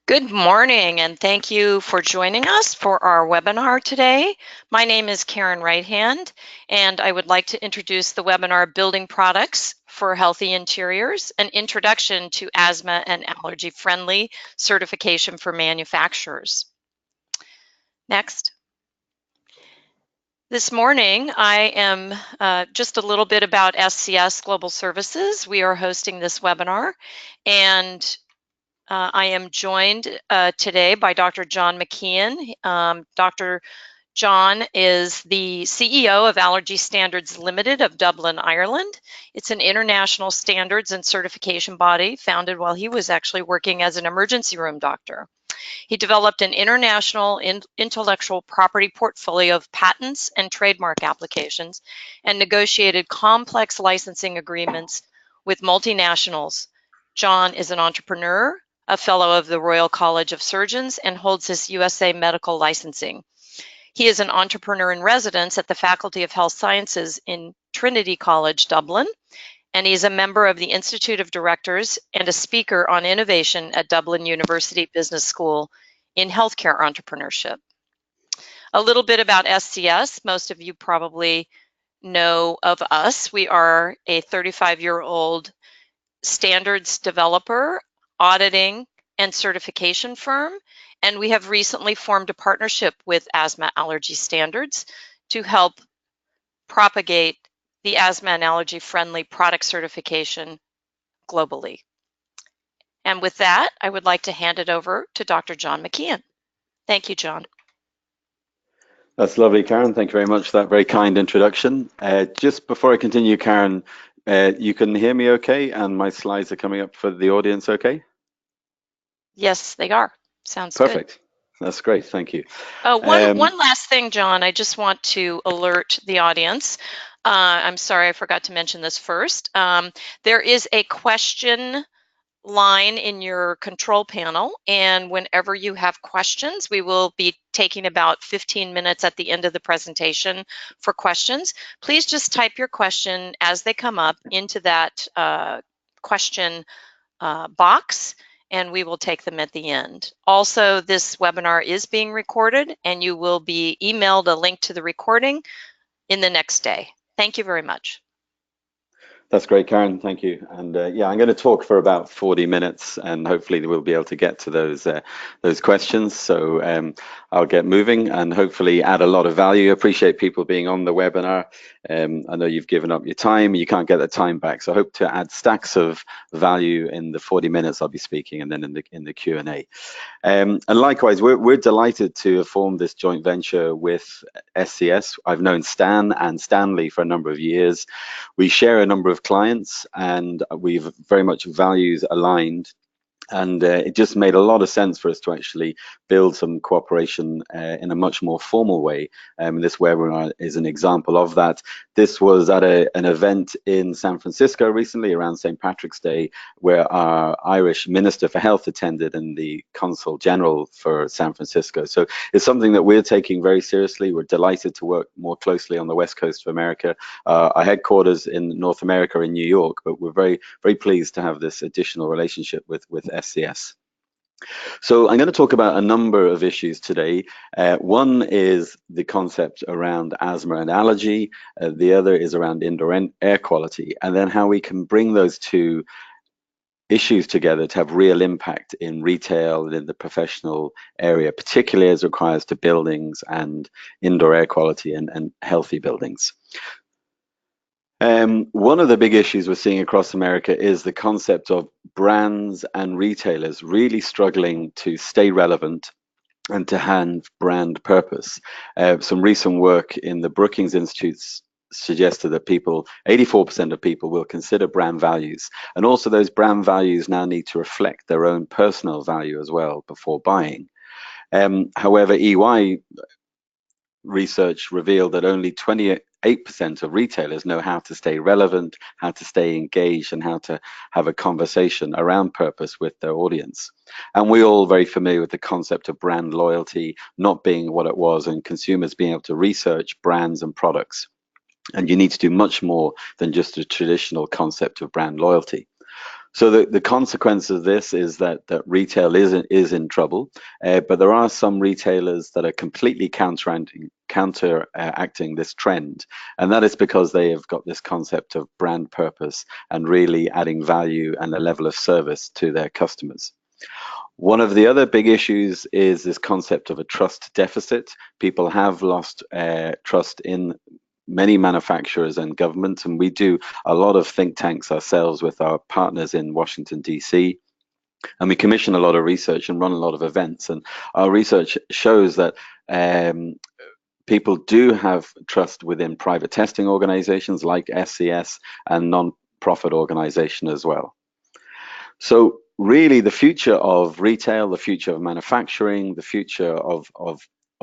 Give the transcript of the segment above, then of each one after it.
Good morning, and thank you for joining us for our webinar today. My name is Karen Righthand, and I would like to introduce the webinar Building Products for Healthy Interiors, an introduction to asthma and allergy-friendly certification for manufacturers. Next. This morning, I am just a little bit about SCS Global Services. We are hosting this webinar, and I am joined today by Dr. John McKeon. Dr. John is the CEO of Allergy Standards Limited of Dublin, Ireland. It's an international standards and certification body founded while he was actually working as an emergency room doctor. He developed an international intellectual property portfolio of patents and trademark applications and negotiated complex licensing agreements with multinationals. John is an entrepreneur, a fellow of the Royal College of Surgeons, and holds his USA medical licensing. He is an entrepreneur in residence at the Faculty of Health Sciences in Trinity College, Dublin, and he's a member of the Institute of Directors and a speaker on innovation at Dublin University Business School in healthcare entrepreneurship. A little bit about SCS. Most of you probably know of us. We are a 35-year-old standards developer, auditing, and certification firm, and we have recently formed a partnership with Asthma Allergy Standards to help propagate the asthma and allergy-friendly product certification globally. And with that, I would like to hand it over to Dr. John McKeon. Thank you, John. That's lovely, Karen. Thank you very much for that very kind introduction. Just before I continue, Karen, you can hear me okay, and my slides are coming up for the audience okay? Yes, they are. Sounds perfect. Good. That's great. Thank you. One last thing, John. I just want to alert the audience. I'm sorry, I forgot to mention this first. There is a question line in your control panel, and whenever you have questions, we will be taking about 15 minutes at the end of the presentation for questions. Please just type your question as they come up into that question box, and we will take them at the end. Also, this webinar is being recorded, and you will be emailed a link to the recording in the next day. Thank you very much. That's great, Karen. Thank you. And yeah, I'm going to talk for about 40 minutes, and hopefully we'll be able to get to those questions. So I'll get moving and hopefully add a lot of value. I appreciate people being on the webinar. I know you've given up your time. You can't get the time back. So I hope to add stacks of value in the 40 minutes I'll be speaking, and then in the Q&A. And likewise, we're delighted to have formed this joint venture with SCS. I've known Stan and Stanley for a number of years. We share a number of clients, and we've very much values aligned. And it just made a lot of sense for us to actually build some cooperation in a much more formal way. This webinar is an example of that. This was at an event in San Francisco recently around St. Patrick's Day, where our Irish Minister for Health attended and the Consul General for San Francisco. So it's something that we're taking very seriously. We're delighted to work more closely on the West Coast of America. Our headquarters in North America in New York, but we're very, very pleased to have this additional relationship with SCS. So I'm going to talk about a number of issues today. One is the concept around asthma and allergy. The other is around indoor air quality, and then how we can bring those two issues together to have real impact in retail and in the professional area, particularly as it requires to buildings and indoor air quality and healthy buildings. One of the big issues we're seeing across America is the concept of brands and retailers really struggling to stay relevant and to have brand purpose. Some recent work in the Brookings Institute suggested that 84% of people will consider brand values, and also those brand values now need to reflect their own personal value as well before buying. However, EY research revealed that only 28% of retailers know how to stay relevant, how to stay engaged, and how to have a conversation around purpose with their audience. And we're all very familiar with the concept of brand loyalty not being what it was, and consumers being able to research brands and products. And you need to do much more than just a traditional concept of brand loyalty. So the consequence of this is that retail is in trouble, but there are some retailers that are completely counteracting this trend, and that is because they have got this concept of brand purpose and really adding value and a level of service to their customers. One of the other big issues is this concept of a trust deficit. People have lost trust in many manufacturers and governments, and we do a lot of think tanks ourselves with our partners in Washington, D.C., and we commission a lot of research and run a lot of events. And our research shows that people do have trust within private testing organizations like SCS and non-profit organizations as well. So really the future of retail, the future of manufacturing, the future of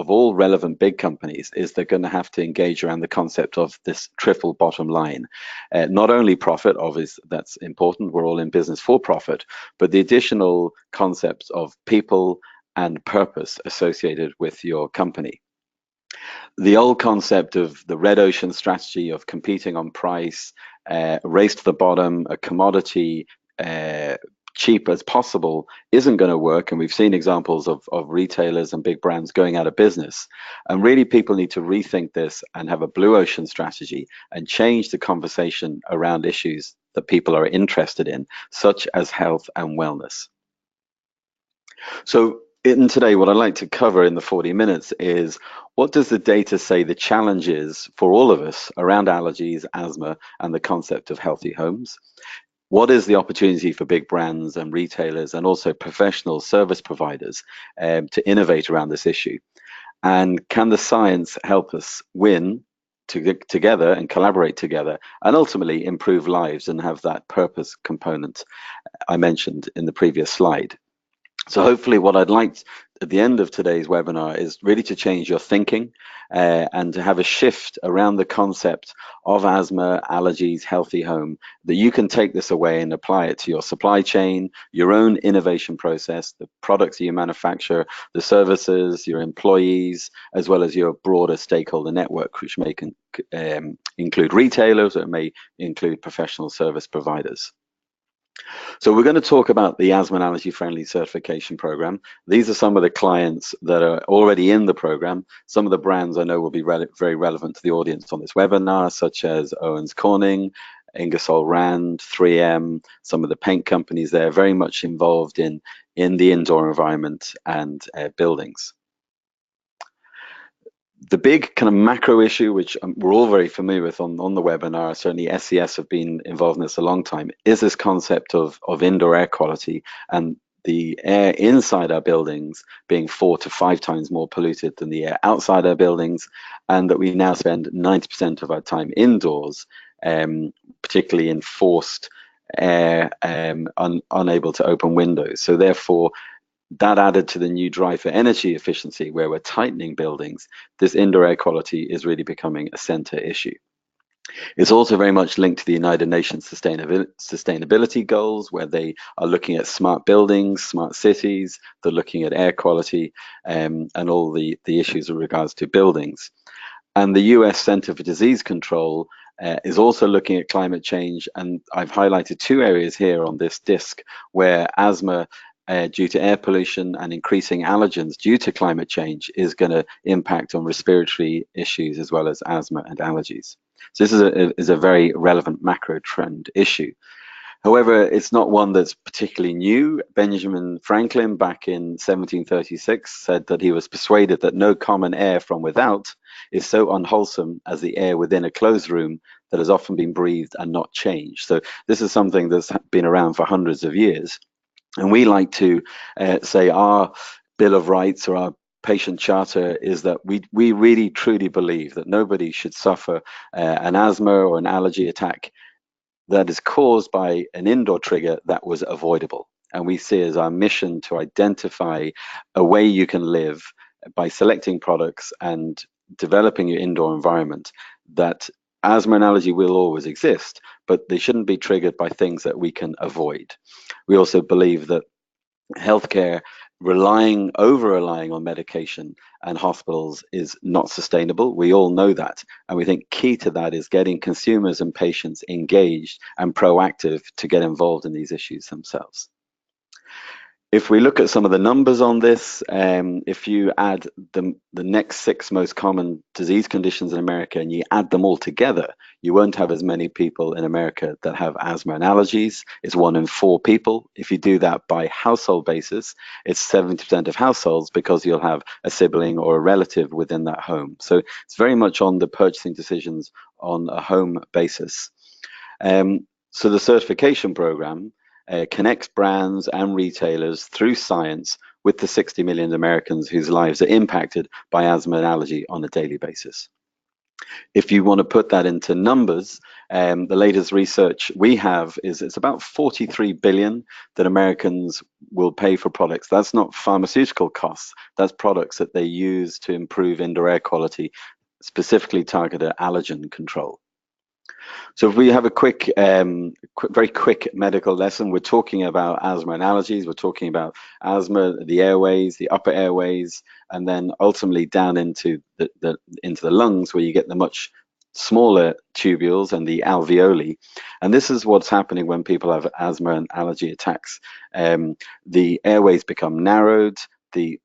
all relevant big companies is they're going to have to engage around the concept of this triple bottom line. Not only profit, obviously that's important, we're all in business for profit, but the additional concepts of people and purpose associated with your company. The old concept of the red ocean strategy of competing on price, race to the bottom, a commodity, cheap as possible isn't going to work, and we've seen examples of retailers and big brands going out of business. And really people need to rethink this and have a blue ocean strategy and change the conversation around issues that people are interested in, such as health and wellness. So in today, what I'd like to cover in the 40 minutes is, what does the data say the challenge is for all of us around allergies, asthma, and the concept of healthy homes? What is the opportunity for big brands and retailers and also professional service providers to innovate around this issue? And can the science help us win together and collaborate together and ultimately improve lives and have that purpose component I mentioned in the previous slide? So hopefully what I'd like at the end of today's webinar is really to change your thinking and to have a shift around the concept of asthma, allergies, healthy home, that you can take this away and apply it to your supply chain, your own innovation process, the products that you manufacture, the services, your employees, as well as your broader stakeholder network, which may include retailers, or it may include professional service providers. So we're going to talk about the Asthma and Allergy Friendly Certification Program. These are some of the clients that are already in the program. Some of the brands I know will be very relevant to the audience on this webinar, such as Owens Corning, Ingersoll Rand, 3M, some of the paint companies there, very much involved in the indoor environment and buildings. The big kind of macro issue, which we're all very familiar with on the webinar, certainly SCS have been involved in this a long time, is this concept of indoor air quality and the air inside our buildings being 4 to 5 times more polluted than the air outside our buildings, and that we now spend 90% of our time indoors, particularly in forced air, unable to open windows. So therefore, that added to the new drive for energy efficiency, where we're tightening buildings, this indoor air quality is really becoming a center issue. It's also very much linked to the United Nations sustainability goals, where they are looking at smart buildings, smart cities, they're looking at air quality and all the issues with regards to buildings. And the US Center for Disease Control is also looking at climate change, and I've highlighted 2 areas here on this disc where asthma due to air pollution and increasing allergens due to climate change is going to impact on respiratory issues as well as asthma and allergies. So this is a very relevant macro trend issue. However, it's not one that's particularly new. Benjamin Franklin back in 1736 said that he was persuaded that no common air from without is so unwholesome as the air within a closed room that has often been breathed and not changed. So this is something that's been around for hundreds of years. And we like to say our Bill of Rights or our patient charter is that we really truly believe that nobody should suffer an asthma or an allergy attack that is caused by an indoor trigger that was avoidable. And we see as our mission to identify a way you can live by selecting products and developing your indoor environment, that asthma and allergy will always exist, but they shouldn't be triggered by things that we can avoid. We also believe that healthcare over-relying on medication and hospitals is not sustainable. We all know that. And we think key to that is getting consumers and patients engaged and proactive to get involved in these issues themselves. If we look at some of the numbers on this, if you add the next 6 most common disease conditions in America and you add them all together, you won't have as many people in America that have asthma and allergies. It's 1 in 4 people. If you do that by household basis, it's 70% of households, because you'll have a sibling or a relative within that home. So it's very much on the purchasing decisions on a home basis. So the certification program connects brands and retailers through science with the 60 million Americans whose lives are impacted by asthma and allergy on a daily basis. If you want to put that into numbers, the latest research we have is it's about 43 billion that Americans will pay for products. That's not pharmaceutical costs, that's products that they use to improve indoor air quality, specifically targeted at allergen control. So if we have a very quick medical lesson, we're talking about asthma and allergies. We're talking about asthma, the airways, the upper airways, and then ultimately down into the lungs, where you get the much smaller tubules and the alveoli. And this is what's happening when people have asthma and allergy attacks. The airways become narrowed, the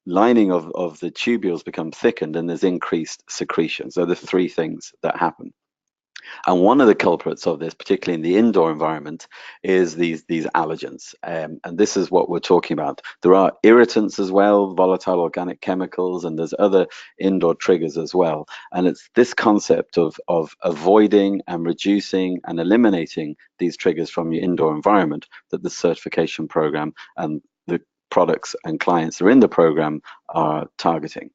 lining of the tubules become thickened, and there's increased secretion. So the 3 things that happen. And one of the culprits of this, particularly in the indoor environment, is these allergens. And this is what we're talking about. There are irritants as well, volatile organic chemicals, and there's other indoor triggers as well. And it's this concept of avoiding and reducing and eliminating these triggers from your indoor environment that the certification program and the products and clients that are in the program are targeting.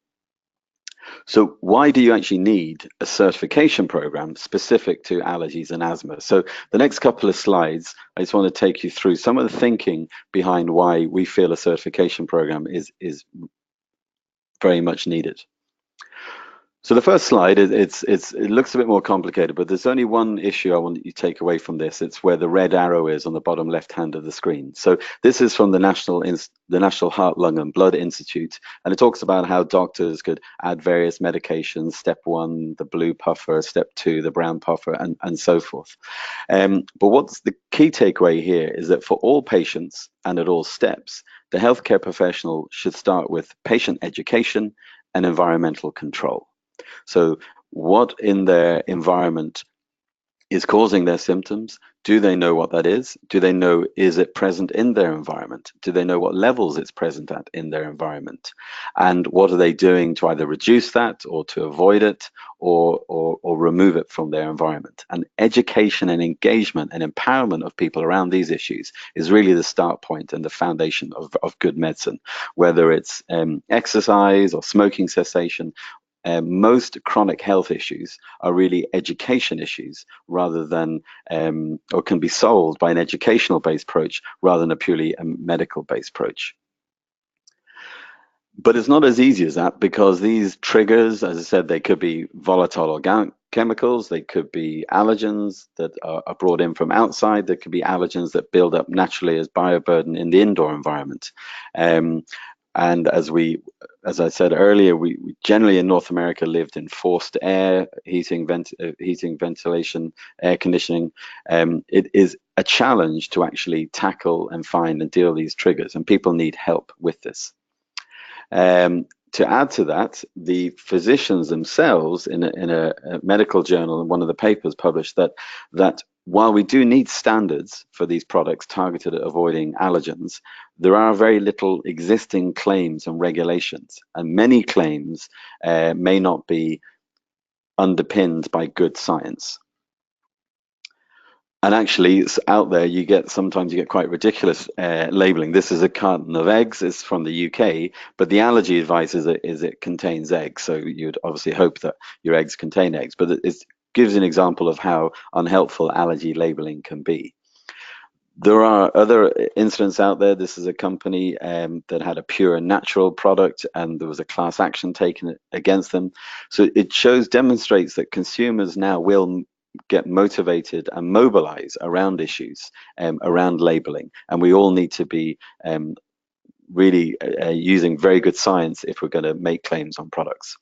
So why do you actually need a certification program specific to allergies and asthma? So the next couple of slides, I just want to take you through some of the thinking behind why we feel a certification program is very much needed. So the first slide, it looks a bit more complicated, but there's only one issue I want you to take away from this. It's where the red arrow is on the bottom left hand of the screen. So this is from the National Heart, Lung and Blood Institute, and it talks about how doctors could add various medications, step 1, the blue puffer, step 2, the brown puffer, and so forth. But what's the key takeaway here is that for all patients and at all steps, the healthcare professional should start with patient education and environmental control. So what in their environment is causing their symptoms? Do they know what that is? Do they know, is it present in their environment? Do they know what levels it's present at in their environment? And what are they doing to either reduce that or to avoid it or remove it from their environment? And education and engagement and empowerment of people around these issues is really the start point and the foundation of good medicine, whether it's exercise or smoking cessation. Most chronic health issues are really education issues rather than, or can be solved by an educational-based approach rather than a purely medical-based approach. But it's not as easy as that, because these triggers, as I said, they could be volatile organic chemicals, they could be allergens that are brought in from outside, there could be allergens that build up naturally as bioburden in the indoor environment. And as I said earlier, we generally in North America lived in forced air, heating, ventilation, air conditioning. It is a challenge to actually tackle and find and deal with these triggers, and people need help with this. To add to that, the physicians themselves in a medical journal, in one of the papers published that while we do need standards for these products targeted at avoiding allergens, there are very little existing claims and regulations, and many claims may not be underpinned by good science. And actually, it's out there, sometimes you get quite ridiculous labeling. This is a carton of eggs. It's from the UK, but the allergy advice is it contains eggs. So you'd obviously hope that your eggs contain eggs, but it gives an example of how unhelpful allergy labeling can be. There are other incidents out there. This is a company that had a pure and natural product, and there was a class action taken against them. So it demonstrates that consumers now will get motivated and mobilize around issues, around labeling, and we all need to be really using very good science if we're going to make claims on products.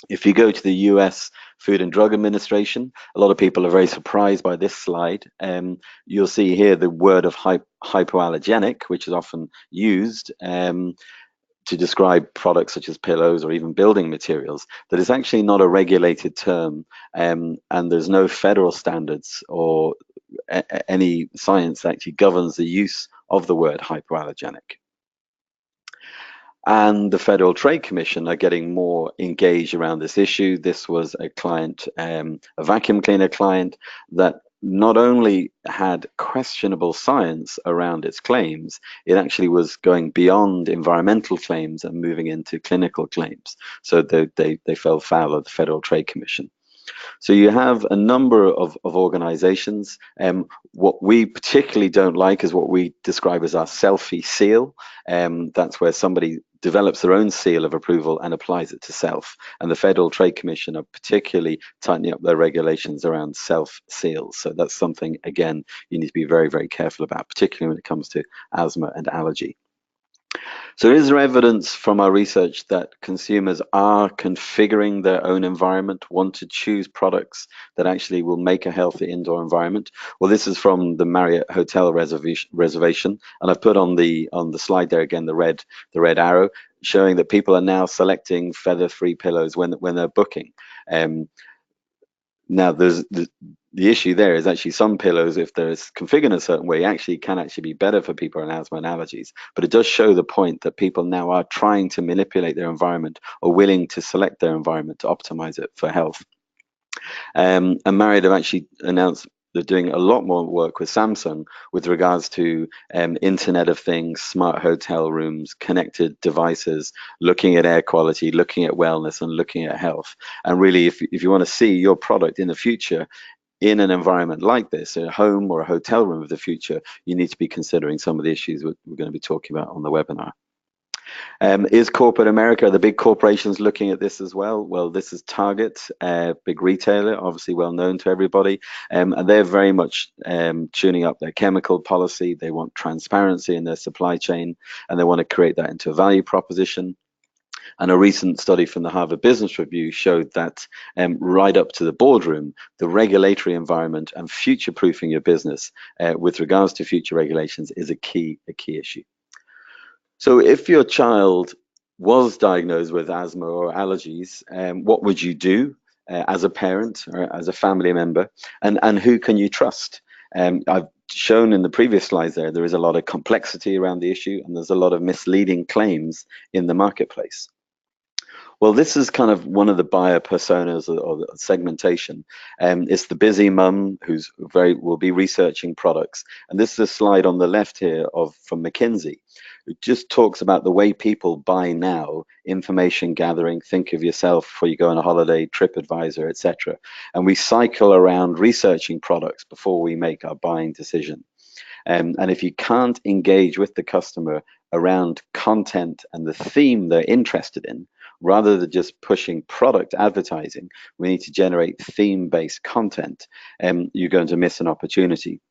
If you go to the US Food and Drug Administration, a lot of people are very surprised by this slide. You'll see here the word of hypoallergenic, which is often used to describe products such as pillows or even building materials, that is actually not a regulated term, and there's no federal standards or any science that actually governs the use of the word hypoallergenic. And the Federal Trade Commission are getting more engaged around this issue. This was a client, a vacuum cleaner client, that not only had questionable science around its claims, it actually was going beyond environmental claims and moving into clinical claims. So they fell foul of the Federal Trade Commission. So you have a number of organizations. What we particularly don't like is what we describe as our selfie seal. That's where somebody develops their own seal of approval and applies it to self. And the Federal Trade Commission are particularly tightening up their regulations around self seals. So that's something, again, you need to be very, very careful about, particularly when it comes to asthma and allergy. So is there evidence from our research that consumers are configuring their own environment, want to choose products that actually will make a healthy indoor environment? Well, this is from the Marriott Hotel reservation, and I've put on the slide there again the red arrow, showing that people are now selecting feather-free pillows when they're booking. Now, there's the issue there is actually some pillows, if they're configured in a certain way, can actually be better for people with asthma and allergies. But it does show the point that people now are trying to manipulate their environment or willing to select their environment to optimize it for health. And Marriott have actually announced they're doing a lot more work with Samsung with regards to Internet of Things, smart hotel rooms, connected devices, looking at air quality, looking at wellness, and looking at health. And really, if you want to see your product in the future in an environment like this, a home or a hotel room of the future, you need to be considering some of the issues we're going to be talking about on the webinar. Is corporate America, the big corporations, looking at this as well? Well, this is Target, big retailer, obviously well known to everybody, and they're very much tuning up their chemical policy. They want transparency in their supply chain, and they want to create that into a value proposition. And a recent study from the Harvard Business Review showed that right up to the boardroom, the regulatory environment and future-proofing your business with regards to future regulations is a key issue. So if your child was diagnosed with asthma or allergies, what would you do as a parent or as a family member, and who can you trust? I've shown in the previous slides there is a lot of complexity around the issue, and there's a lot of misleading claims in the marketplace. Well, this is kind of one of the buyer personas or the segmentation. It's the busy mum who's will be researching products. And this is a slide on the left here from McKinsey. It just talks about the way people buy now, information gathering, think of yourself before you go on a holiday, TripAdvisor, etc. And we cycle around researching products before we make our buying decision. And if you can't engage with the customer around content and the theme they're interested in, rather than just pushing product advertising, we need to generate theme-based content, and you're going to miss an opportunity.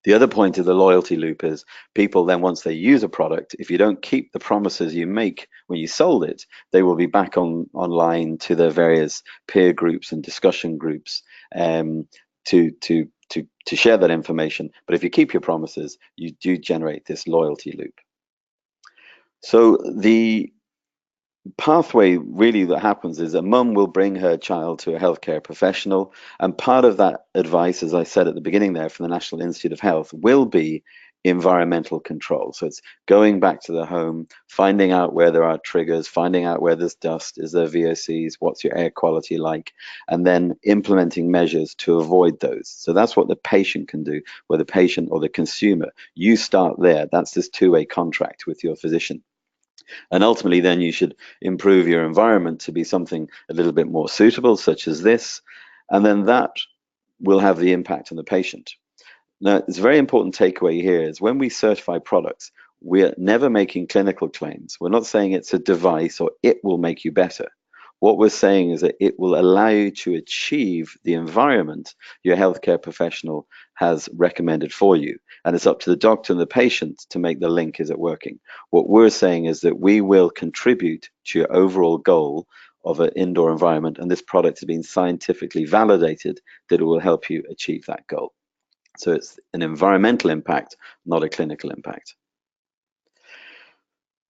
The other point of the loyalty loop is people then, once they use a product, if you don't keep the promises you make when you sold it, they will be back online to their various peer groups and discussion groups to share that information. But if you keep your promises, you do generate this loyalty loop. So the pathway really that happens is a mum will bring her child to a healthcare professional, and part of that advice, as I said at the beginning there from the National Institute of Health, will be environmental control. So it's going back to the home, finding out where there are triggers, finding out where there's dust, is there VOCs, what's your air quality like, and then implementing measures to avoid those. So that's what the patient can do, where the patient or the consumer, you start there. That's this two-way contract with your physician. And ultimately, then you should improve your environment to be something a little bit more suitable, such as this, and then that will have the impact on the patient. Now, it's a very important takeaway here is when we certify products, we're never making clinical claims. We're not saying it's a device or it will make you better. What we're saying is that it will allow you to achieve the environment your healthcare professional has recommended for you. And it's up to the doctor and the patient to make the link, is it working? What we're saying is that we will contribute to your overall goal of an indoor environment, and this product has been scientifically validated that it will help you achieve that goal. So it's an environmental impact, not a clinical impact.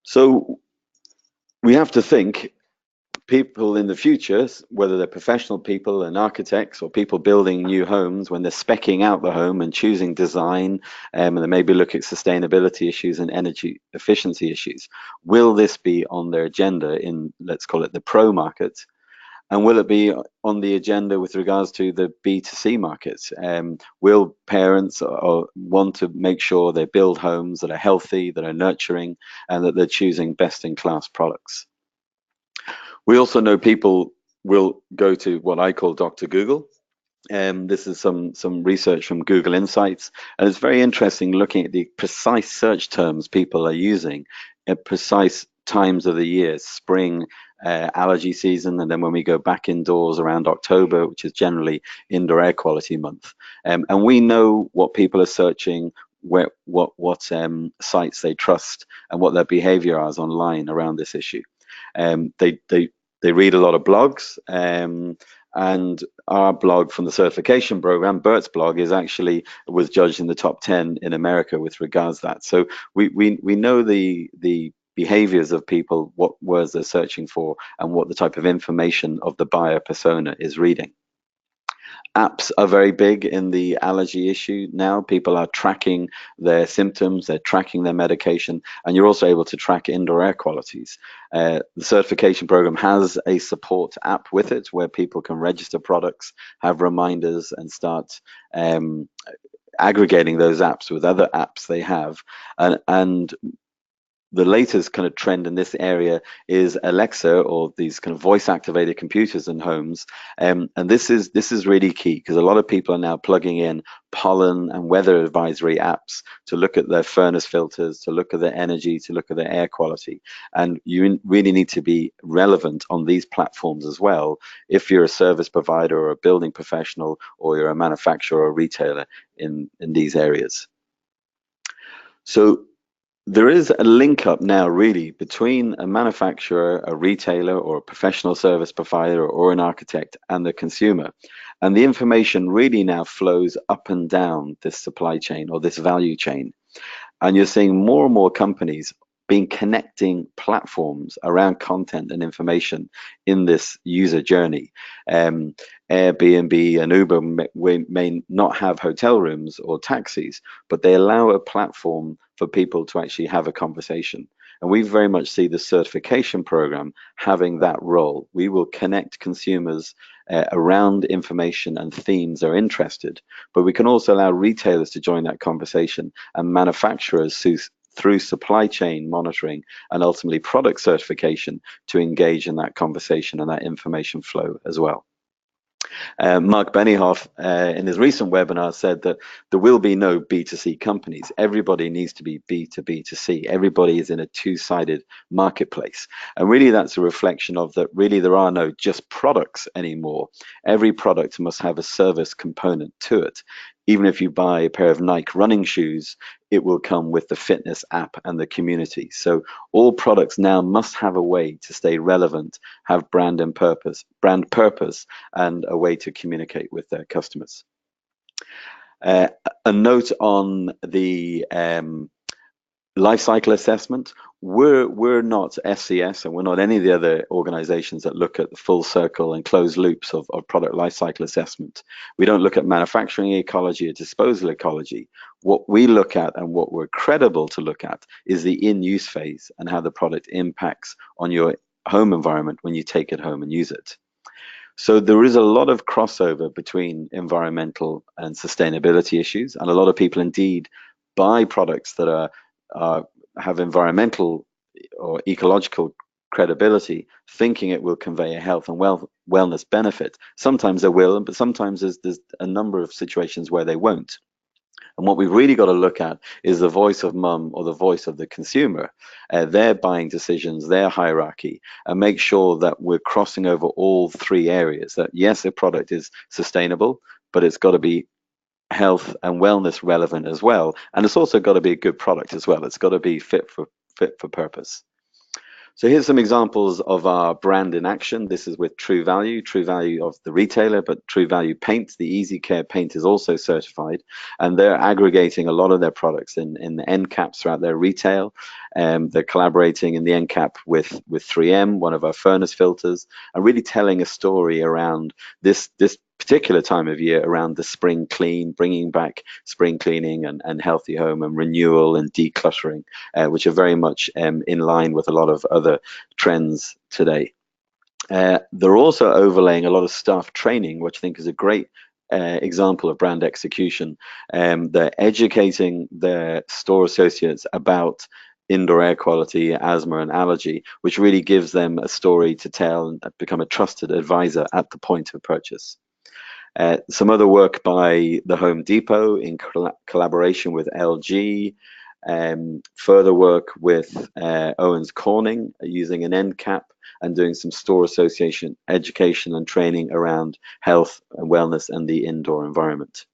So we have to think people in the future, whether they're professional people and architects or people building new homes, when they're speccing out the home and choosing design, and they maybe look at sustainability issues and energy efficiency issues, will this be on their agenda in, let's call it, the pro market? And will it be on the agenda with regards to the B2C markets? Will parents want to make sure they build homes that are healthy, that are nurturing, and that they're choosing best-in-class products? We also know people will go to what I call Dr. Google. This is some research from Google Insights, and it's very interesting looking at the precise search terms people are using at precise times of the year, spring, allergy season, and then when we go back indoors around October, which is generally indoor air quality month. And we know what people are searching, what sites they trust, and what their behavior is online around this issue. They read a lot of blogs, and our blog from the certification program, Bert's blog, was judged in the top 10 in America with regards to that. So we know the behaviors of people, what words they're searching for, and what the type of information of the buyer persona is reading. Apps are very big in the allergy issue now. People are tracking their symptoms, they're tracking their medication, and you're also able to track indoor air qualities. The certification program has a support app with it where people can register products, have reminders, and start aggregating those apps with other apps they have. And the latest kind of trend in this area is Alexa, or these kind of voice activated computers in homes. And this is really key, because a lot of people are now plugging in pollen and weather advisory apps to look at their furnace filters, to look at their energy, to look at their air quality. And you really need to be relevant on these platforms as well if you're a service provider or a building professional, or you're a manufacturer or retailer in these areas. So there is a link up now really between a manufacturer, a retailer, or a professional service provider, or an architect and the consumer. And the information really now flows up and down this supply chain or this value chain. And you're seeing more and more companies being connecting platforms around content and information in this user journey. Airbnb and Uber may not have hotel rooms or taxis, but they allow a platform for people to actually have a conversation. And we very much see the certification program having that role. We will connect consumers around information and themes they're interested, but we can also allow retailers to join that conversation, and manufacturers through supply chain monitoring and ultimately product certification to engage in that conversation and that information flow as well. Mark Benioff, in his recent webinar, said that there will be no B2C companies. Everybody needs to be B2B2C. Everybody is in a two-sided marketplace. And really that's a reflection of that really there are no just products anymore. Every product must have a service component to it. Even if you buy a pair of Nike running shoes, it will come with the fitness app and the community. So all products now must have a way to stay relevant, have brand purpose, and a way to communicate with their customers. A note on the Lifecycle assessment. We're not SCS, and we're not any of the other organizations that look at the full circle and closed loops of product lifecycle assessment. We don't look at manufacturing ecology or disposal ecology. What we look at, and what we're credible to look at, is the in-use phase and how the product impacts on your home environment when you take it home and use it. So there is a lot of crossover between environmental and sustainability issues, and a lot of people indeed buy products that have environmental or ecological credibility, thinking it will convey a health and wellness benefit. Sometimes they will, but sometimes there's a number of situations where they won't. And what we've really got to look at is the voice of mum or the voice of the consumer, their buying decisions, their hierarchy, and make sure that we're crossing over all three areas. That yes, a product is sustainable, but it's got to be health and wellness relevant as well. And it's also got to be a good product as well. It's got to be fit for purpose. So here's some examples of our brand in action. This is with True Value of the retailer, but True Value paint, the Easy Care paint, is also certified, and they're aggregating a lot of their products in the end caps throughout their retail. They're collaborating in the end cap with 3M, one of our furnace filters, and really telling a story around this particular time of year around the spring clean, bringing back spring cleaning and healthy home and renewal and decluttering, which are very much in line with a lot of other trends today. They're also overlaying a lot of staff training, which I think is a great example of brand execution. They're educating their store associates about indoor air quality, asthma, and allergy, which really gives them a story to tell and become a trusted advisor at the point of purchase. Some other work by the Home Depot in collaboration with LG. Further work with Owens Corning using an end cap and doing some store association education and training around health and wellness and the indoor environment.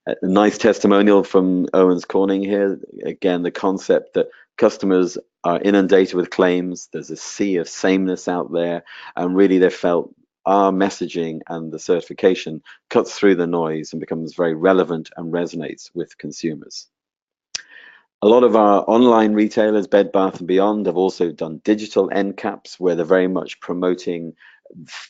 A nice testimonial from Owens Corning here. Again, the concept that customers are inundated with claims. There's a sea of sameness out there, and really they felt our messaging and the certification cuts through the noise and becomes very relevant and resonates with consumers. A lot of our online retailers, Bed Bath & Beyond, have also done digital end caps where they're very much promoting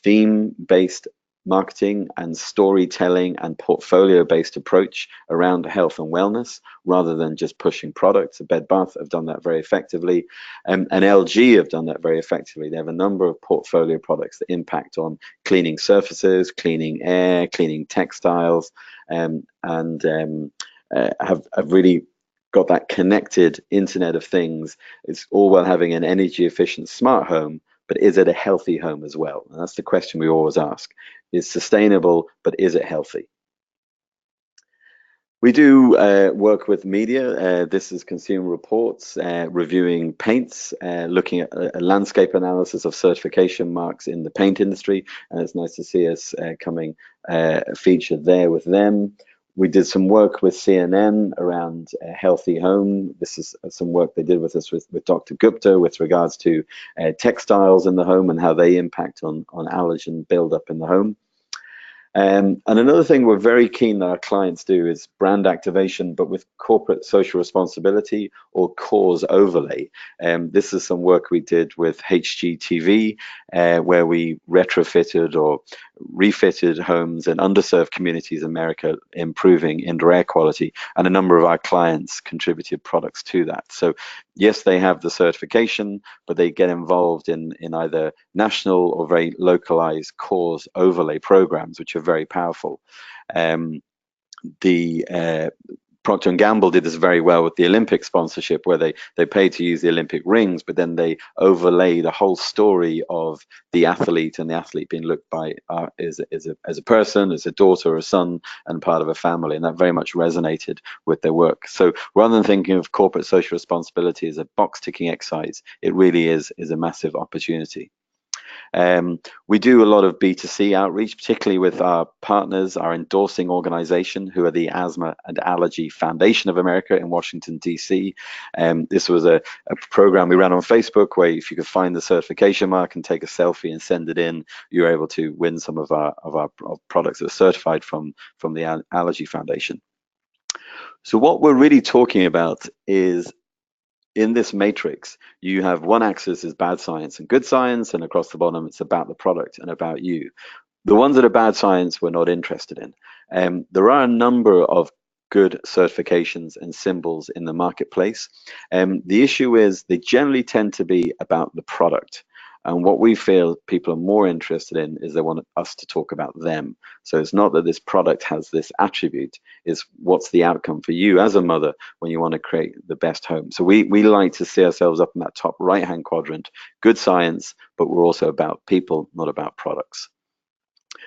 theme-based marketing and storytelling and portfolio-based approach around health and wellness rather than just pushing products. Bed Bath have done that very effectively, and LG have done that very effectively. They have a number of portfolio products that impact on cleaning surfaces, cleaning air, cleaning textiles, and have really got that connected Internet of Things. It's all well having an energy efficient smart home, but is it a healthy home as well? And that's the question we always ask. It's sustainable, but is it healthy? We do work with media. This is Consumer Reports, reviewing paints, looking at a landscape analysis of certification marks in the paint industry. And it's nice to see us coming featured there with them. We did some work with CNN around healthy home. This is some work they did with us with Dr. Gupta with regards to textiles in the home and how they impact on allergen buildup in the home. And another thing we're very keen that our clients do is brand activation, but with corporate social responsibility or cause overlay. This is some work we did with HGTV, where we retrofitted or refitted homes in underserved communities in America, improving indoor air quality, and a number of our clients contributed products to that. So yes, they have the certification, but they get involved in either national or very localized cause overlay programs, which are very powerful. Procter & Gamble did this very well with the Olympic sponsorship, where they pay to use the Olympic rings, but then they overlay the whole story of the athlete and the athlete being looked by as a person, as a daughter or a son, and part of a family, and that very much resonated with their work. So rather than thinking of corporate social responsibility as a box-ticking exercise, it really is a massive opportunity. We do a lot of B2C outreach, particularly with our partners, our endorsing organization, who are the Asthma and Allergy Foundation of America in Washington, D.C. This was a program we ran on Facebook where if you could find the certification mark and take a selfie and send it in, you're able to win some of our products that are certified from the Allergy Foundation. So what we're really talking about is, in this matrix, you have one axis is bad science and good science, and across the bottom, it's about the product and about you. The ones that are bad science, we're not interested in. There are a number of good certifications and symbols in the marketplace. The issue is they generally tend to be about the product. And what we feel people are more interested in is they want us to talk about them. So it's not that this product has this attribute, it's what's the outcome for you as a mother when you want to create the best home. So we like to see ourselves up in that top right-hand quadrant, good science, but we're also about people, not about products.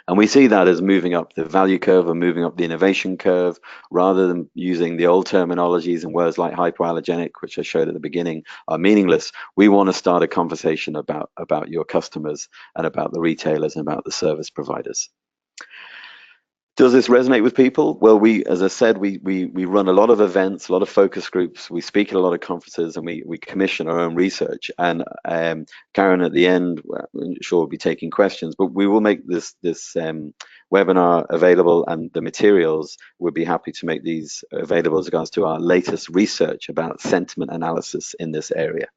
And we see that as moving up the value curve or moving up the innovation curve, rather than using the old terminologies and words like hypoallergenic, which I showed at the beginning, are meaningless. We want to start a conversation about your customers and about the retailers and about the service providers. Does this resonate with people? Well, as I said, we run a lot of events, a lot of focus groups. We speak at a lot of conferences, and we commission our own research. And Karen, at the end, I'm sure we'll be taking questions, but we will make this webinar available, and the materials, we'll be happy to make these available as regards to our latest research about sentiment analysis in this area.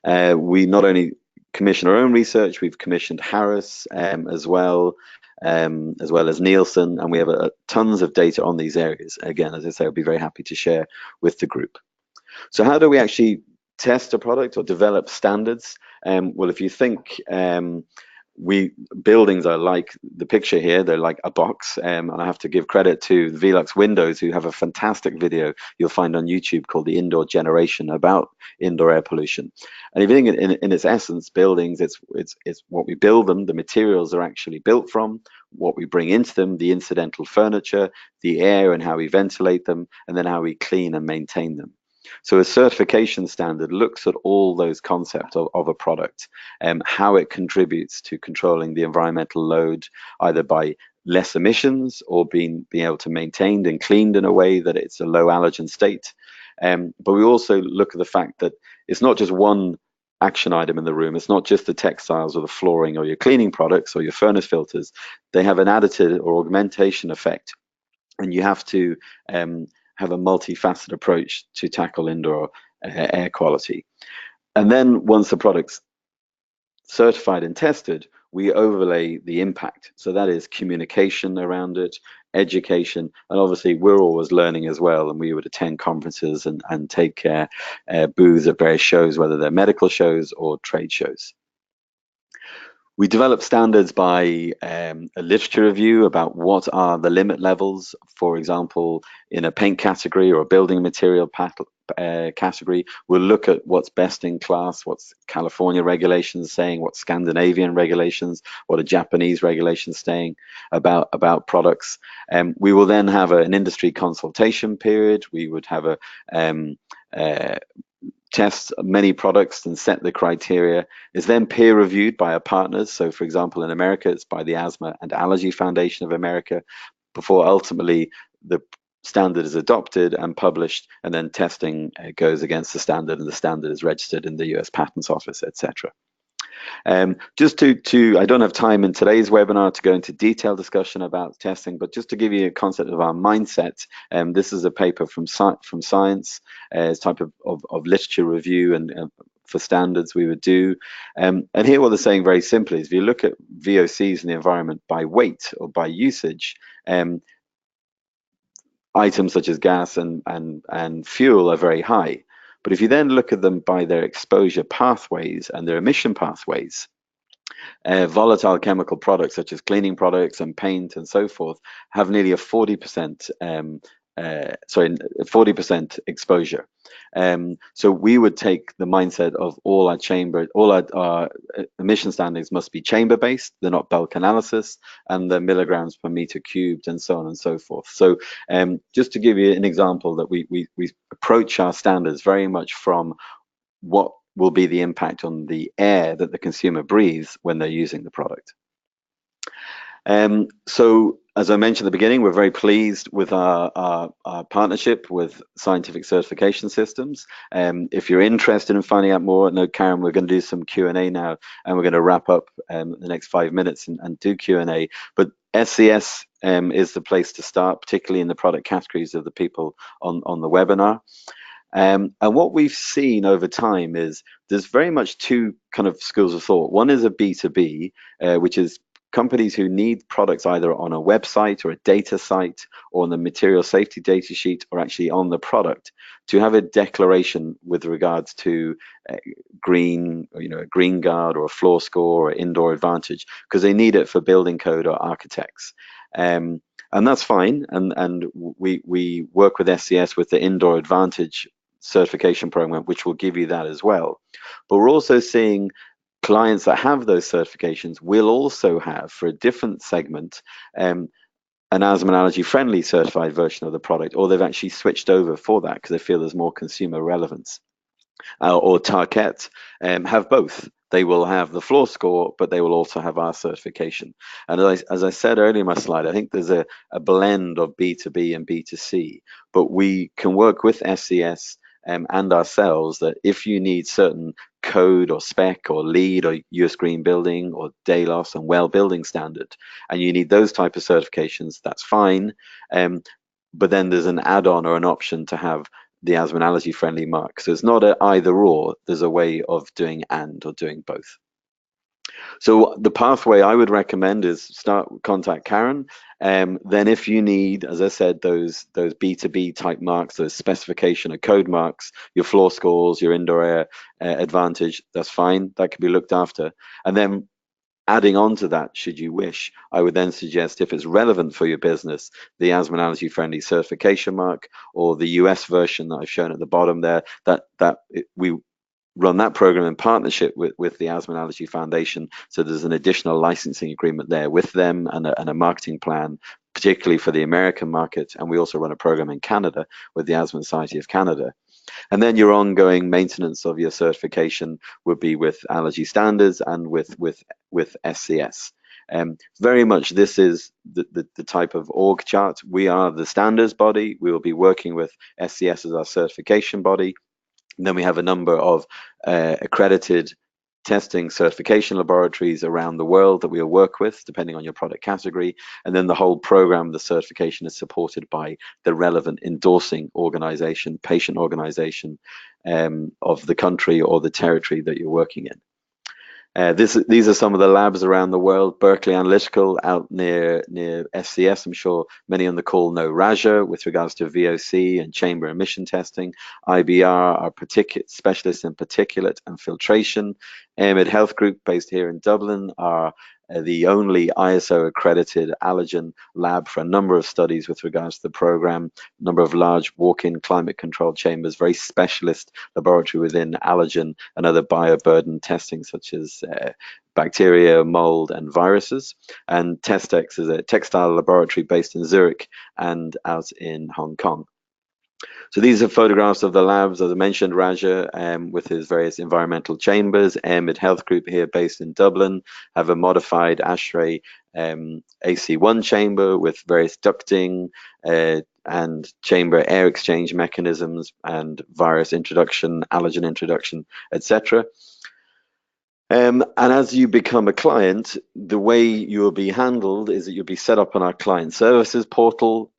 We not only commission our own research, we've commissioned Harris as well as Nielsen, and we have tons of data on these areas. Again, as I say, I'll be very happy to share with the group. So how do we actually test a product or develop standards? Well, if you think buildings are like the picture here, they're like a box, and I have to give credit to Velux Windows, who have a fantastic video you'll find on YouTube called The Indoor Generation, about indoor air pollution. And if you think in its essence, buildings, it's what we build them, the materials are actually built from, what we bring into them, the incidental furniture, the air and how we ventilate them, and then how we clean and maintain them. So a certification standard looks at all those concepts of a product, how it contributes to controlling the environmental load, either by less emissions or being able to maintained and cleaned in a way that it's a low allergen state. But we also look at the fact that it's not just one action item in the room. It's not just the textiles or the flooring or your cleaning products or your furnace filters. They have an additive or augmentation effect, and you have to have a multifaceted approach to tackle indoor air quality. And then once the product's certified and tested, we overlay the impact. So that is communication around it, education, and obviously we're always learning as well, and we would attend conferences and take booths at various shows, whether they're medical shows or trade shows. We develop standards by a literature review about what are the limit levels. For example, in a paint category or a building material category, we'll look at what's best in class, what's California regulations saying, what Scandinavian regulations, what are Japanese regulations saying about products. We will then have an industry consultation period. We would have test many products and set the criteria. Is then peer reviewed by our partners. So for example, in America, it's by the Asthma and Allergy Foundation of America, before ultimately the standard is adopted and published, and then testing goes against the standard, and the standard is registered in the US Patents Office, etc. Just I don't have time in today's webinar to go into detailed discussion about testing, but just to give you a concept of our mindset, this is a paper from Science, it's type of literature review and for standards we would do. And here what they're saying very simply is, if you look at VOCs in the environment by weight or by usage, items such as gas and fuel are very high. But if you then look at them by their exposure pathways and their emission pathways, volatile chemical products such as cleaning products and paint and so forth have nearly a 40% 40% exposure. So we would take the mindset of all our emission standards must be chamber-based, they're not bulk analysis, and the milligrams per meter cubed and so on and so forth. So just to give you an example, that we approach our standards very much from what will be the impact on the air that the consumer breathes when they're using the product. So as I mentioned at the beginning, we're very pleased with our partnership with Scientific Certification Systems. If you're interested in finding out more, no, Karen, we're going to do some Q&A now, and we're going to wrap up the next 5 minutes and do Q&A. But SCS is the place to start, particularly in the product categories of the people on the webinar. And what we've seen over time is there's very much two kind of schools of thought. One is a B2B, which is companies who need products either on a website or a data site or on the material safety data sheet, or actually on the product, to have a declaration with regards to green, a green guard or a floor score or indoor advantage, because they need it for building code or architects. And that's fine. And we work with SCS with the Indoor Advantage certification program, which will give you that as well. But we're also seeing clients that have those certifications will also have, for a different segment, an asthma and allergy friendly certified version of the product, or they've actually switched over for that because they feel there's more consumer relevance. Or Target have both. They will have the floor score, but they will also have our certification. And as I said earlier in my slide, I think there's a blend of B2B and B2C, but we can work with SCS and ourselves that if you need certain code or spec or LEED or US Green Building or DALOS and Well Building Standard, and you need those type of certifications, that's fine. But then there's an add-on or an option to have the asthma and allergy friendly mark. So it's not an either or, there's a way of doing and or doing both. So the pathway I would recommend is contact Karen. Then if you need, as I said, those B2B type marks, those specification or code marks, your floor scores, your indoor air advantage, that's fine. That can be looked after. And then adding on to that, should you wish, I would then suggest, if it's relevant for your business, the asthma and allergy friendly certification mark, or the US version that I've shown at the bottom there, we run that program in partnership with the Asthma and Allergy Foundation. So there's an additional licensing agreement there with them and a marketing plan, particularly for the American market. And we also run a program in Canada with the Asthma Society of Canada. And then your ongoing maintenance of your certification would be with Allergy Standards and with SCS. Very much this is the type of org chart. We are the standards body. We will be working with SCS as our certification body. And then we have a number of accredited testing certification laboratories around the world that we'll work with, depending on your product category. And then the whole program, the certification, is supported by the relevant endorsing organization, patient organization of the country or the territory that you're working in. These are some of the labs around the world. Berkeley Analytical out near SCS. I'm sure many on the call know Raja with regards to VOC and chamber emission testing. IBR are specialists in particulate and filtration. Airmed Health Group, based here in Dublin, are the only ISO accredited allergen lab for a number of studies with regards to the program, a number of large walk-in climate controlled chambers, very specialist laboratory within allergen and other bioburden testing such as bacteria, mold and viruses. And Testex is a textile laboratory based in Zurich and out in Hong Kong. So these are photographs of the labs, as I mentioned, Raja with his various environmental chambers. Airmed Health Group here based in Dublin have a modified ASHRAE AC1 chamber with various ducting and chamber air exchange mechanisms and virus introduction, allergen introduction, etc. And as you become a client, the way you will be handled is that you'll be set up on our client services portal.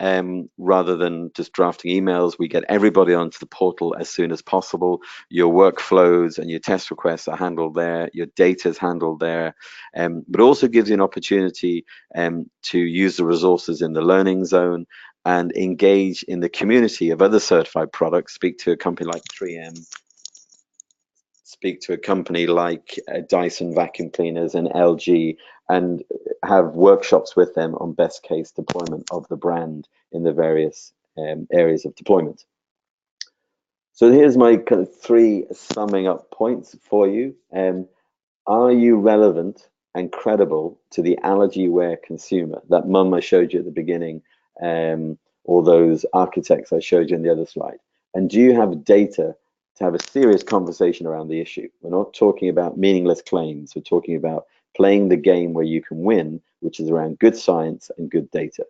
Rather than just drafting emails, we get everybody onto the portal as soon as possible. Your workflows and your test requests are handled there. Your data is handled there. But also gives you an opportunity to use the resources in the learning zone and engage in the community of other certified products. Speak to a company like 3M. Speak to a company like Dyson vacuum cleaners and LG and have workshops with them on best case deployment of the brand in the various areas of deployment. So here's my kind of 3 summing up points for you. Are you relevant and credible to the allergy wear consumer? That mum I showed you at the beginning, or those architects I showed you in the other slide. And do you have data to have a serious conversation around the issue? We're not talking about meaningless claims. We're talking about playing the game where you can win, which is around good science and good data.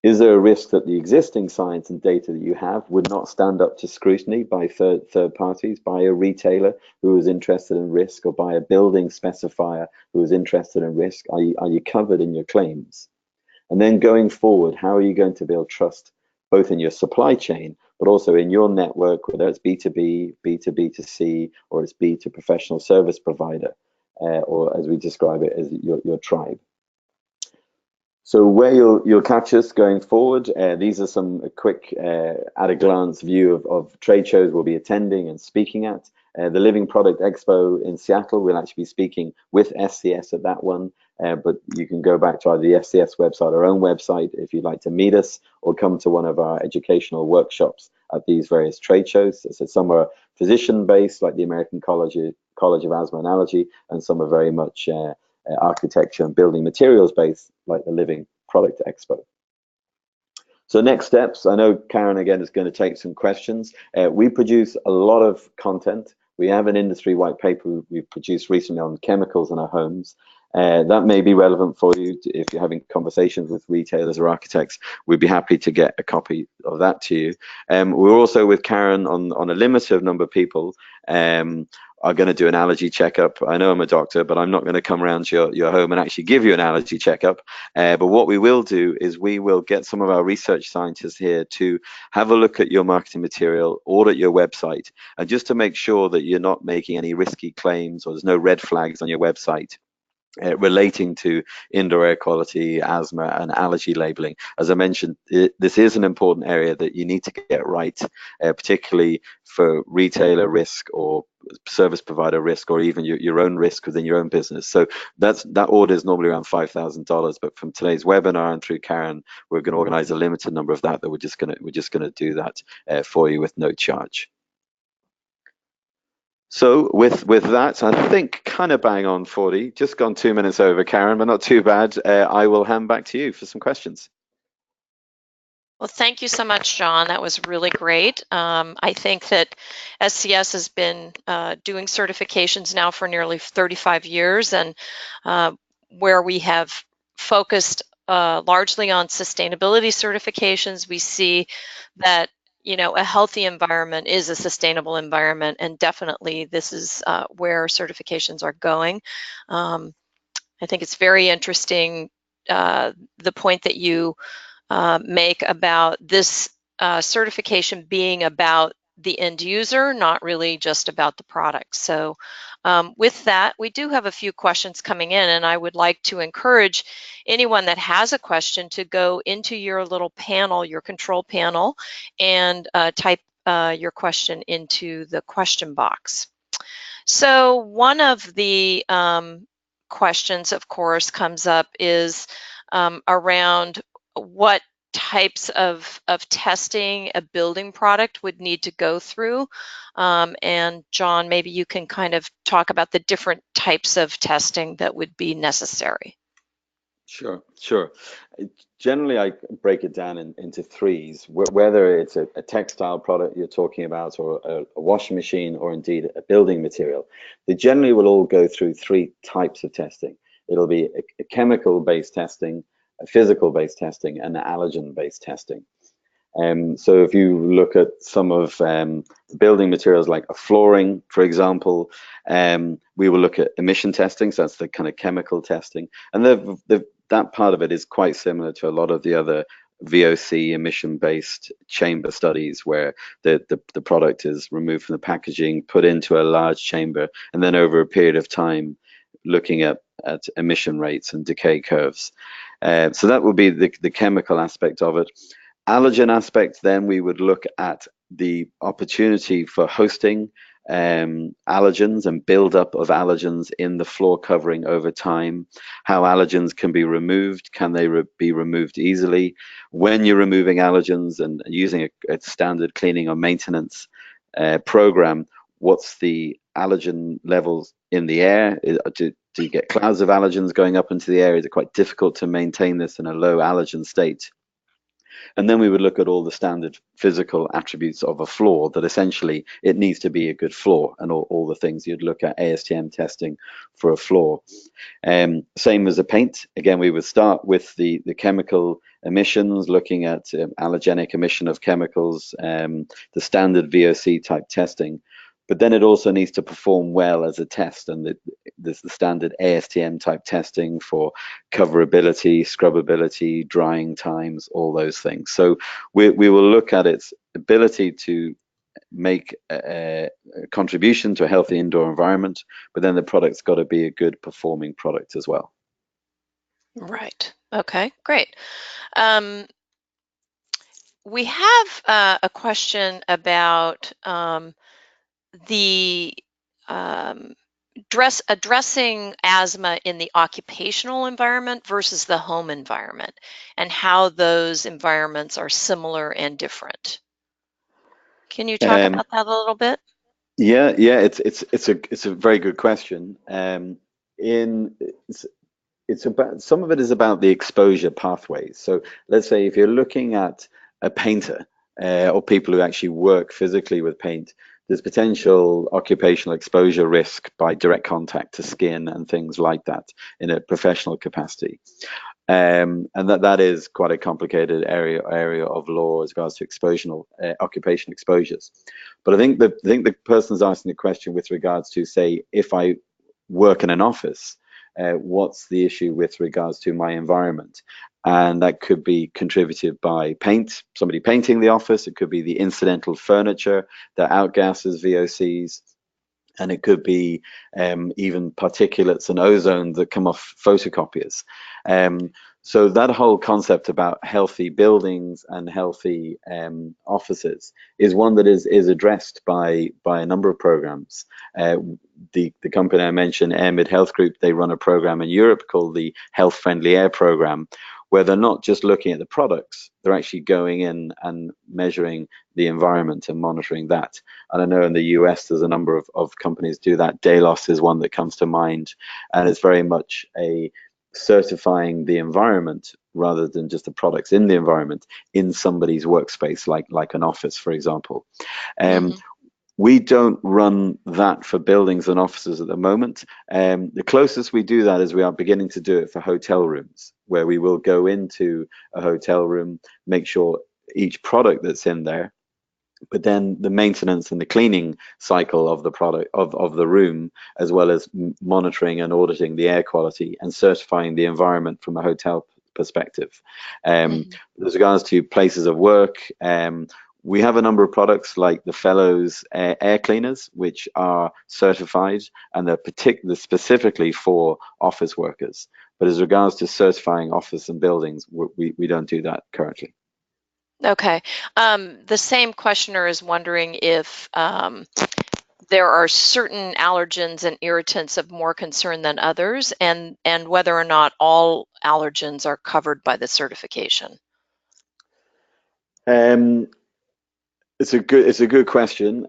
Is there a risk that the existing science and data that you have would not stand up to scrutiny by third parties, by a retailer who is interested in risk, or by a building specifier who is interested in risk? Are you covered in your claims? And then going forward, how are you going to build trust both in your supply chain, but also in your network, whether it's B2B, B2B2C, or it's B to professional service provider, or as we describe it as your tribe. So where you'll catch us going forward, these are some quick at a glance view of trade shows we'll be attending and speaking at. The Living Product Expo in Seattle, we'll actually be speaking with SCS at that one, but you can go back to either the SCS website, our own website, if you'd like to meet us, or come to one of our educational workshops at these various trade shows. So some are physician-based, like the American College College of Asthma and Allergy, and some are very much architecture and building materials based, like the Living Product Expo. So next steps, I know Karen again is going to take some questions. We produce a lot of content. We have an industry white paper we've produced recently on chemicals in our homes. That may be relevant for you if you're having conversations with retailers or architects. We'd be happy to get a copy of that to you. We're also with Karen on a limited number of people. Are going to do an allergy checkup. I know I'm a doctor, but I'm not going to come around to your home and actually give you an allergy checkup. But what we will do is we will get some of our research scientists here to have a look at your marketing material, audit your website, and just to make sure that you're not making any risky claims or there's no red flags on your website. Relating to indoor air quality, asthma, and allergy labeling. As I mentioned, this is an important area that you need to get right, particularly for retailer risk or service provider risk, or even your own risk within your own business. So that order is normally around $5,000, but from today's webinar and through Karen, we're going to organize a limited number of that we're just going to do that for you with no charge. So with that, I think kind of bang on 40, just gone 2 minutes over, Karen, but not too bad. I will hand back to you for some questions. Well, thank you so much, John. That was really great. I think that SCS has been doing certifications now for nearly 35 years, and where we have focused largely on sustainability certifications, we see that a healthy environment is a sustainable environment, and definitely this is where certifications are going. I think it's very interesting the point that you make about this certification being about the end user, not really just about the product. So with that, we do have a few questions coming in, and I would like to encourage anyone that has a question to go into your little panel, your control panel, and type your question into the question box. So one of the questions, of course, comes up is around what types of testing a building product would need to go through. And John, maybe you can kind of talk about the different types of testing that would be necessary. Sure. Generally, I break it down into threes, whether it's a textile product you're talking about, or a washing machine, or indeed a building material. They generally will all go through three types of testing. It'll be a chemical-based testing, a physical-based testing, and an allergen-based testing. So if you look at some of building materials like a flooring, for example, we will look at emission testing. So that's the kind of chemical testing. And that part of it is quite similar to a lot of the other VOC emission-based chamber studies, where the product is removed from the packaging, put into a large chamber, and then over a period of time, looking at emission rates and decay curves. So that would be the chemical aspect of it. Allergen aspect, then we would look at the opportunity for hosting allergens and buildup of allergens in the floor covering over time, how allergens can be removed, can they be removed easily, when you're removing allergens and using a standard cleaning or maintenance program, what's the allergen levels in the air? Do you get clouds of allergens going up into the air? Is it quite difficult to maintain this in a low allergen state? And then we would look at all the standard physical attributes of a floor, that essentially it needs to be a good floor, and all the things you'd look at ASTM testing for a floor. Same as a paint. Again, we would start with the chemical emissions, looking at allergenic emission of chemicals, the standard VOC type testing. But then it also needs to perform well as a test, and there's the standard ASTM type testing for coverability, scrubbability, drying times, all those things. So we will look at its ability to make a contribution to a healthy indoor environment, but then the product's got to be a good performing product as well. Right. Okay, great. We have a question about the addressing asthma in the occupational environment versus the home environment, and how those environments are similar and different. Can you talk about that a little bit? Yeah, it's a very good question. In it's about some of it is about the exposure pathways. So let's say if you're looking at a painter or people who actually work physically with paint, there's potential occupational exposure risk by direct contact to skin and things like that in a professional capacity. And that is quite a complicated area of law as regards to occupation exposures. But I think the person's asking the question with regards to, say, if I work in an office, what's the issue with regards to my environment? And that could be contributed by paint, somebody painting the office. It could be the incidental furniture that outgasses VOCs, and it could be even particulates and ozone that come off photocopiers. Um, so that whole concept about healthy buildings and healthy offices is one that is addressed by a number of programs. The company I mentioned, Air Mid Health Group, they run a program in Europe called the Health Friendly Air Program, where they're not just looking at the products, they're actually going in and measuring the environment and monitoring that. And I know in the US, there's a number of companies do that. Delos is one that comes to mind. And it's very much a certifying the environment rather than just the products in the environment in somebody's workspace, like an office, for example. Um, Hmm. we don't run that for buildings and offices at the moment. The closest we do that is we are beginning to do it for hotel rooms, where we will go into a hotel room, make sure each product that's in there, but then the maintenance and the cleaning cycle of the product of the room, as well as monitoring and auditing the air quality and certifying the environment from a hotel perspective. Hmm. With regards to places of work, we have a number of products like the Fellows air cleaners, which are certified, and they're specifically for office workers. But as regards to certifying office and buildings, we don't do that currently. Okay. The same questioner is wondering if there are certain allergens and irritants of more concern than others, and whether or not all allergens are covered by the certification. Um, it's a good question.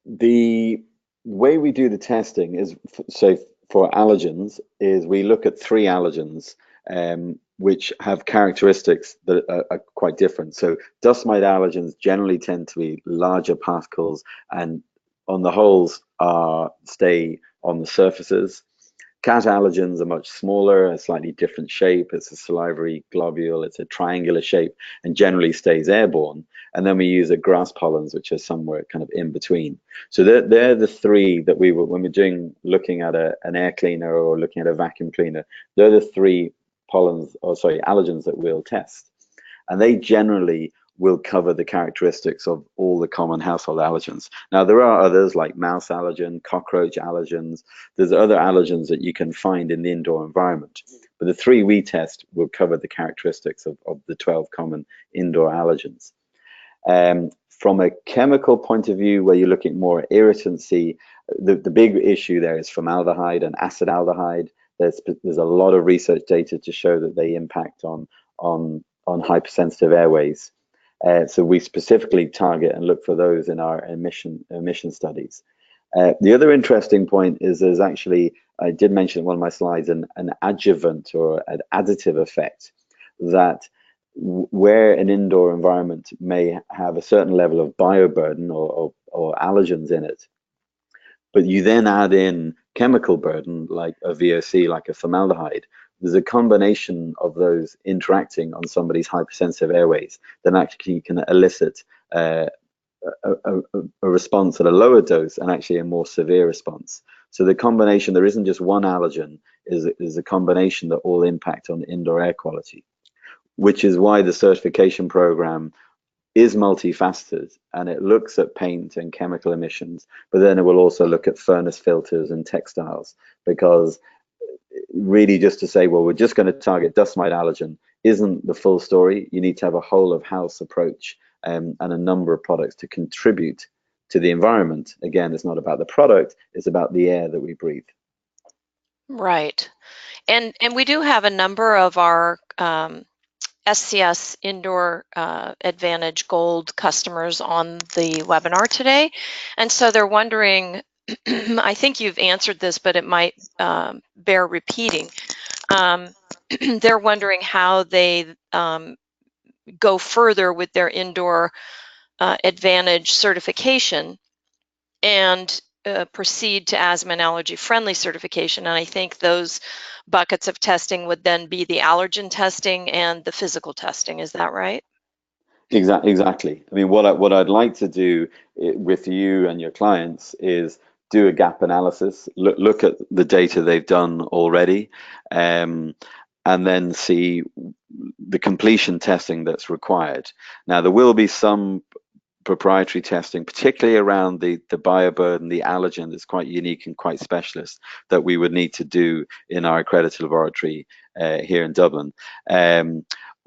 The way we do the testing is, so for allergens, is we look at three allergens, which have characteristics that are quite different. So dust mite allergens generally tend to be larger particles, and on the wholes stay on the surfaces. Cat allergens are much smaller, a slightly different shape. It's a salivary globule, it's a triangular shape, and generally stays airborne. And then we use a grass pollens, which are somewhere kind of in between. So they're the three that when we're looking at an air cleaner or looking at a vacuum cleaner, they're the three allergens that we'll test. And they generally will cover the characteristics of all the common household allergens. Now, there are others like mouse allergen, cockroach allergens. There's other allergens that you can find in the indoor environment. But the three we test will cover the characteristics of the 12 common indoor allergens. From a chemical point of view, where you're looking at more irritancy, the big issue there is formaldehyde and acetaldehyde. There's a lot of research data to show that they impact on hypersensitive airways. So we specifically target and look for those in our emission studies. The other interesting point is there's actually, I did mention in one of my slides, an adjuvant or an additive effect that where an indoor environment may have a certain level of bioburden or allergens in it, but you then add in chemical burden like a VOC, like a formaldehyde, there's a combination of those interacting on somebody's hypersensitive airways that actually can elicit a response at a lower dose and actually a more severe response. So the combination, there isn't just one allergen, is a combination that all impact on indoor air quality, which is why the certification program is multifaceted, and it looks at paint and chemical emissions, but then it will also look at furnace filters and textiles, because really just to say, well, we're just going to target dust mite allergen isn't the full story. You need to have a whole of house approach, and a number of products to contribute to the environment. Again, it's not about the product, it's about the air that we breathe. Right. And we do have a number of our SCS Indoor Advantage Gold customers on the webinar today. And so they're wondering, I think you've answered this, but it might bear repeating. They're wondering how they go further with their Indoor Advantage certification and proceed to asthma and allergy friendly certification. And I think those buckets of testing would then be the allergen testing and the physical testing. Is that right? Exactly. I mean, what I'd like to do with you and your clients is do a gap analysis, look at the data they've done already, um, and then see the completion testing that's required. Now, there will be some proprietary testing, particularly around the bioburden, the allergen, that's quite unique and quite specialist, that we would need to do in our accredited laboratory here in Dublin.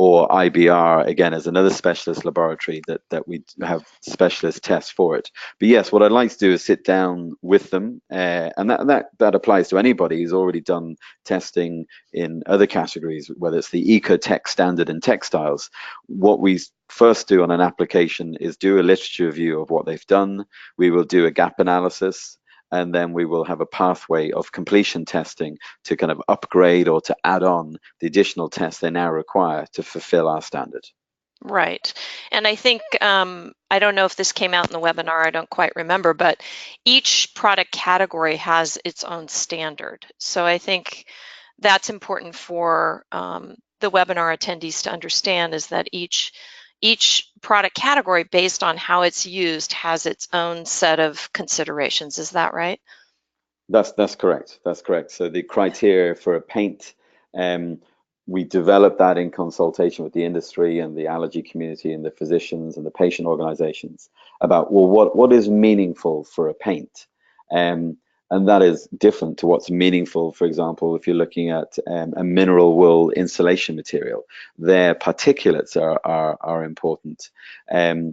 Or IBR, again, as another specialist laboratory that we have specialist tests for it. But yes, what I'd like to do is sit down with them, and that applies to anybody who's already done testing in other categories, whether it's the Ecotech standard in textiles. What we first do on an application is do a literature review of what they've done. We will do a gap analysis, and then we will have a pathway of completion testing to kind of upgrade or to add on the additional tests they now require to fulfill our standard. Right. And I think, I don't know if this came out in the webinar, I don't quite remember, but each product category has its own standard. So I think that's important for the webinar attendees to understand, is that each product category, based on how it's used, has its own set of considerations. Is that right? That's correct. That's correct. So the criteria for a paint, um, we developed that in consultation with the industry and the allergy community and the physicians and the patient organizations about, well, what is meaningful for a paint? Um, and that is different to what's meaningful, for example, if you're looking at a mineral wool insulation material. Their particulates are important.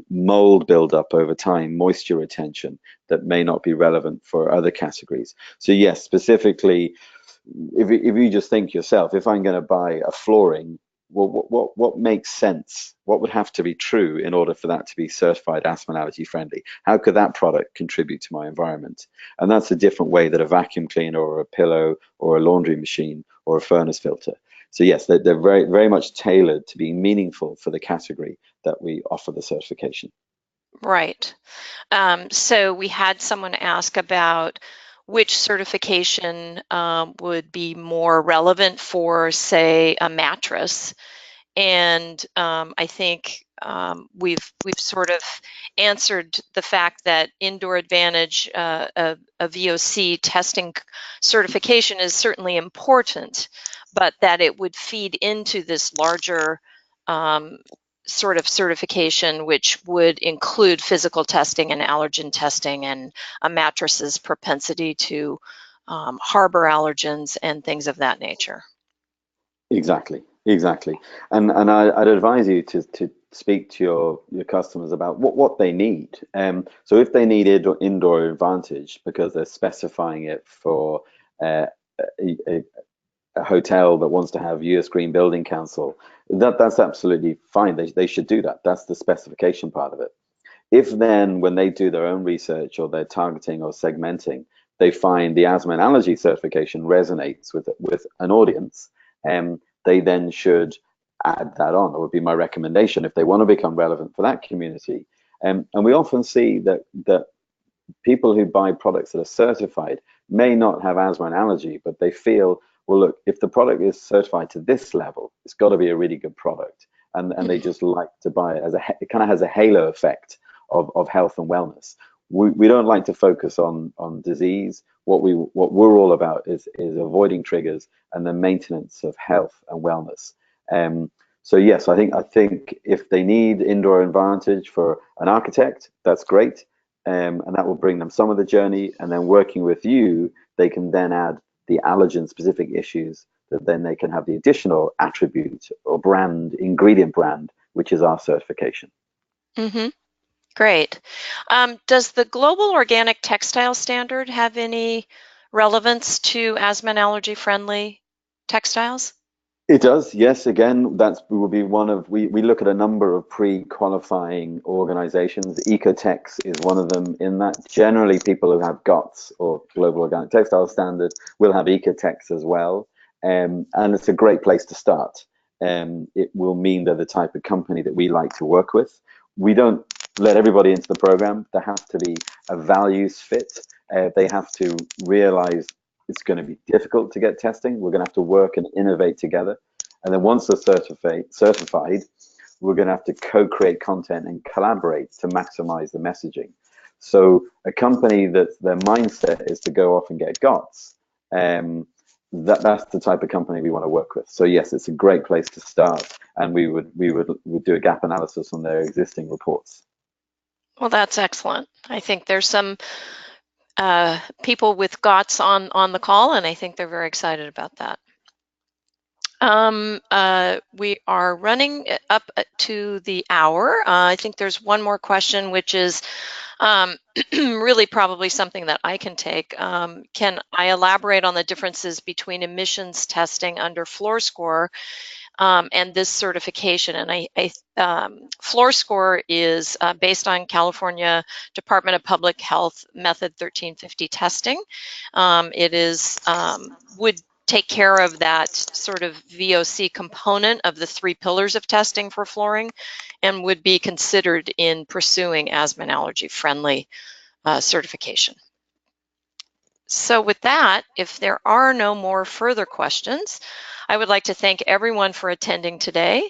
Mold buildup over time, moisture retention, that may not be relevant for other categories. So yes, specifically, if you just think yourself, if I'm going to buy a flooring, well, what makes sense? What would have to be true in order for that to be certified asthma and allergy friendly? How could that product contribute to my environment? And that's a different way that a vacuum cleaner or a pillow or a laundry machine or a furnace filter. So yes, they're very much tailored to be meaningful for the category that we offer the certification. Right. So we had someone ask about which certification would be more relevant for, say, a mattress. And I think we've sort of answered the fact that Indoor Advantage, a VOC testing certification, is certainly important, but that it would feed into this larger um, sort of certification, which would include physical testing and allergen testing and a mattress's propensity to harbor allergens and things of that nature. Exactly, exactly. And I'd advise you to speak to your customers about what they need. So if they need indoor advantage because they're specifying it for uh, a, a, a hotel that wants to have US Green Building Council, that's absolutely fine. They should do that. That's the specification part of it. If then, when they do their own research or they're targeting or segmenting, they find the asthma and allergy certification resonates with an audience, they then should add that on. That would be my recommendation if they want to become relevant for that community. And we often see that people who buy products that are certified may not have asthma and allergy, but they feel, well, look, if the product is certified to this level, it's got to be a really good product. And they just like to buy it as it kind of has a halo effect of health and wellness. We don't like to focus on disease. What we're all about is avoiding triggers and the maintenance of health and wellness. So yes, I think if they need indoor advantage for an architect, that's great, and that will bring them some of the journey. And then working with you, they can then add the allergen specific issues that then they can have the additional attribute or brand ingredient brand, which is our certification. Mm-hmm. Great. Does the Global Organic Textile Standard have any relevance to asthma and allergy friendly textiles? It does, yes. Again, that's will be one of we look at a number of pre-qualifying organizations. Ecotex is one of them in that. Generally, people who have GOTS or Global Organic Textile Standard will have Ecotex as well. And it's a great place to start. It will mean they're the type of company that we like to work with. We don't let everybody into the program. There has to be a values fit. They have to realize it's going to be difficult to get testing. We're going to have to work and innovate together. And then once they're certified, we're going to have to co-create content and collaborate to maximize the messaging. So a company that their mindset is to go off and get GOTS, that's the type of company we want to work with. So yes, it's a great place to start, and we would do a gap analysis on their existing reports. Well, that's excellent. I think there's some people with GOTS on the call, and I think they're very excited about that. We are running up to the hour. I think there's one more question, which is really probably something that I can take. Can I elaborate on the differences between emissions testing under floor score and this certification? And floor score is based on California Department of Public Health Method 1350 testing. It is would take care of that sort of VOC component of the 3 pillars of testing for flooring, and would be considered in pursuing asthma and allergy friendly certification. So with that, if there are no more further questions, I would like to thank everyone for attending today.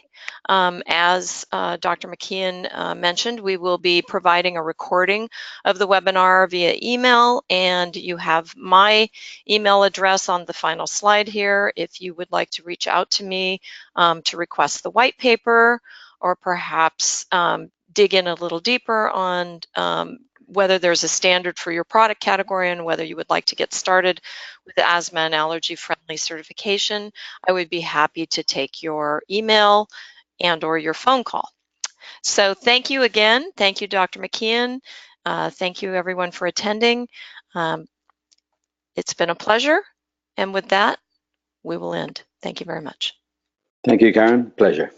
As Dr. McKeon mentioned, we will be providing a recording of the webinar via email, and you have my email address on the final slide here if you would like to reach out to me to request the white paper, or perhaps dig in a little deeper on whether there's a standard for your product category and whether you would like to get started with the asthma and allergy friendly certification. I would be happy to take your email and or your phone call. So thank you again. Thank you, Dr. McKeon. Thank you everyone for attending. It's been a pleasure. And with that, we will end. Thank you very much. Thank you, Karen. Pleasure.